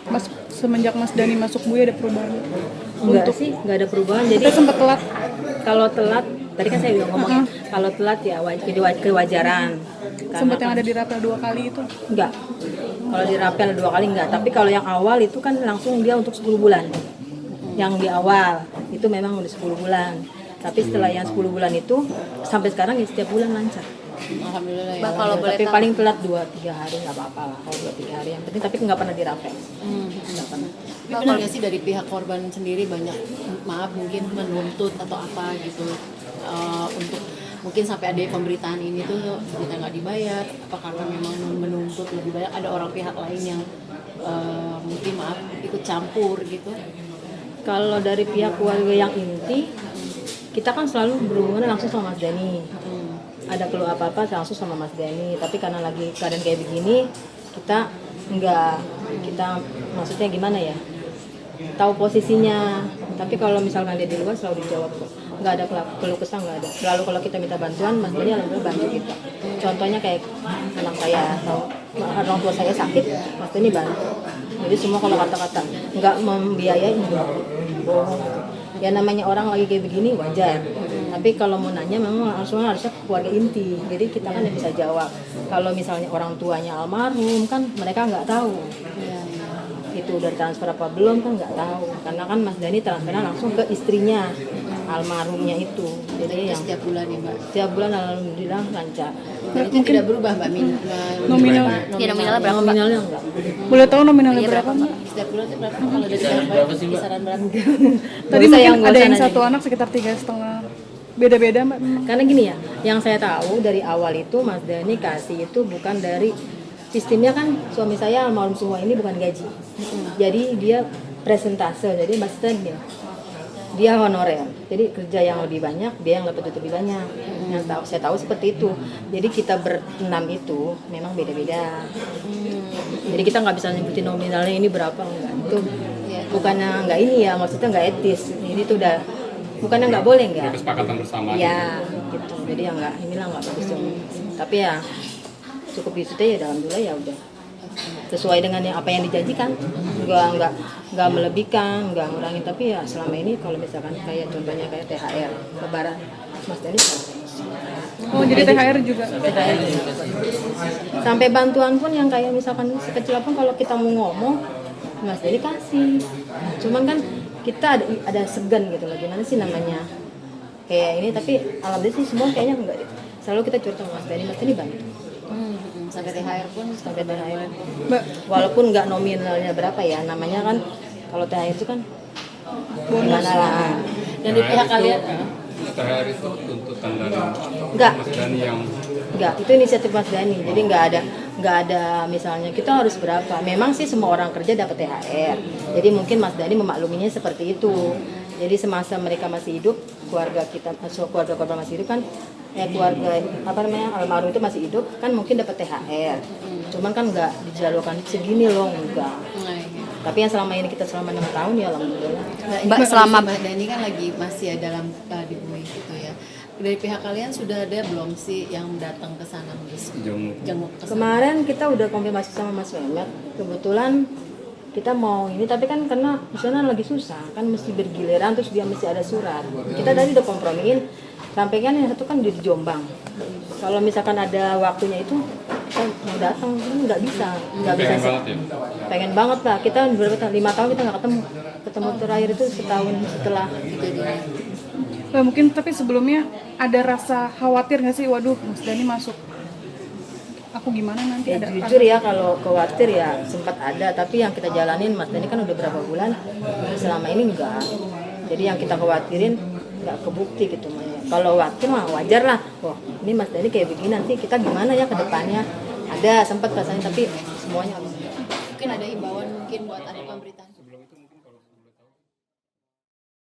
Mas semenjak Mas Dani masuk BUI ada perubahan? Enggak sih, enggak ada perubahan. Jadi Kita sempat telat. kalau telat, tadi kan saya udah ngomong ya, kalau telat ya jadi kewajaran. Sempat yang ada di rapel 2 kali itu. Enggak. Kalau di rapel 2 kali enggak, tapi kalau yang awal itu kan langsung dia untuk 10 bulan. Yang di awal itu memang udah 10 bulan. Tapi setelah yang 10 bulan itu sampai sekarang ya setiap bulan lancar. Alhamdulillah ya. Mbak, kalau boleh Tapi tahu, paling telat 2-3 hari nggak apa-apa lah. Kalau 2-3 hari yang penting, tapi nggak pernah di rapel. Nggak pernah. Tapi benar nggak sih dari pihak korban sendiri banyak, maaf mungkin menuntut atau apa gitu, untuk mungkin sampai ada pemberitaan ini tuh kita nggak dibayar, apa karena memang menuntut lebih banyak, ada orang pihak lain yang mungkin maaf ikut campur gitu. Kalau dari pihak keluarga yang inti, kita kan selalu berhubungan langsung sama Mas Dani. Ada keluh apa-apa langsung sama Mas Dani. Tapi karena lagi keadaan kayak begini, kita enggak, kita maksudnya gimana ya? Tahu posisinya. Tapi kalau misalkan dia di luar selalu dijawab kok. Nggak ada keluh kesah, nggak ada. Selalu kalau kita minta bantuan, Mas Dani alhamdulillah bantu kita. Contohnya kayak anak saya atau orang tua saya sakit, Mas Dani bantu. Jadi semua kalau kata-kata nggak membiayai, bohong. Ya namanya orang lagi kayak begini wajar. Tapi kalau mau nanya memang harusnya keluarga inti. Jadi kita kan yang bisa jawab. Kalau misalnya orang tuanya almarhum kan mereka nggak tahu. Itu udah transfer apa belum kan nggak tahu. Karena kan Mas Dani transfernya langsung ke istrinya almarhumnya itu. Jadi yang Setiap bulan ya Mbak. setiap bulan alhamdulillah lancar. Dan itu tidak berubah Mbak Min. Nominal. Ya, nominalnya berapa, Mbak? Nominalnya enggak. Boleh tahu nominalnya Iya, berapa, berapa, Mbak? Setiap bulan itu berapa? Kalau dari berapa sih kisaran berapa? Tadi Nggak usah mungkin nggak ada usah yang nanya. satu anak sekitar 3,5. Beda-beda, Mbak. Karena gini ya, yang saya tahu dari awal itu Mas Dani kasih itu bukan dari sistemnya kan suami saya almarhum semua ini bukan gaji. Jadi dia presentase, jadi maksudnya dia honorer. Jadi kerja yang lebih banyak, dia yang dapat lebih banyak. Yang tahu saya tahu seperti itu. Jadi kita berenam itu memang beda-beda. Jadi kita nggak bisa nyebutin nominalnya ini berapa enggak. Itu bukannya nggak ini ya, maksudnya nggak etis. Ini tuh udah bukannya nggak boleh enggak. Kesepakatan bersama. Ya, gitu. Jadi ya nggak inilah nggak bagus dong. Tapi ya cukup itu ya alhamdulillah ya udah sesuai dengan yang apa yang dijanjikan, nggak melebihkan, nggak ngurangin. Tapi ya selama ini kalau misalkan kayak contohnya kayak THR Lebaran Mas Dani Oh, jadi THR juga. THR juga. Sampai bantuan pun yang kayak misalkan sekecil apapun kalau kita mau ngomong Mas Dani kasih. Cuman kan kita ada segan gitu loh, gimana sih namanya kayak ini. Tapi alhamdulillah sih semua kayaknya enggak deh. Selalu kita curhat sama Mas Dani bantu. Sampai THR pun Sampai THR. Mbak, Walaupun nggak nominalnya berapa ya, namanya kan kalau THR itu kan bonus lah. dan di pihak kalian THR itu tuntutan dari Enggak, Mas Dani yang enggak, itu inisiatif Mas Dani. Jadi nggak ada misalnya kita harus berapa. Memang sih semua orang kerja dapat THR. Jadi mungkin Mas Dani memakluminya seperti itu. Jadi semasa mereka masih hidup, keluarga kita, keluarga korban masih hidup kan, keluarga apa namanya almarhum itu masih hidup kan mungkin dapat THR. Cuman kan nggak dijalurkan segini loh, enggak. Tapi yang selama ini kita selama 6 tahun ya alhamdulillah. Mbak, selama Mbak Dani kan lagi masih ya dalam di BUI gitu ya. Dari pihak kalian sudah ada belum sih yang datang ke sana jenguk ke sana? Kemarin kita udah konfirmasi sama Mas Mehmet. Kebetulan kita mau ini, tapi kan karena di sana lagi susah, kan mesti bergiliran, terus dia mesti ada surat. Kita tadi udah kompromiin, sampai kan yang satu kan di Jombang. Kalau misalkan ada waktunya itu, kita mau datang, kan nggak bisa pengen sih. banget ya. Pengen banget lah, kita berapa tahun, 5 tahun kita nggak ketemu terakhir itu setahun setelah kejadian. Mbak, mungkin tapi sebelumnya ada rasa khawatir nggak sih? Waduh, Mas Dani masuk. Aku gimana nanti Ya, ada? jujur ya kalau khawatir ya sempat ada, tapi yang kita jalanin Mas Dani kan udah berapa bulan, selama ini enggak. Jadi yang kita khawatirin nggak kebukti gitu. Kalau khawatir mah wajar lah. Wah ini Mas Dani kayak begini, nanti kita gimana ya ke depannya. Ada sempat rasanya, tapi semuanya Mungkin ada himbauan mungkin buat ada pemberitaan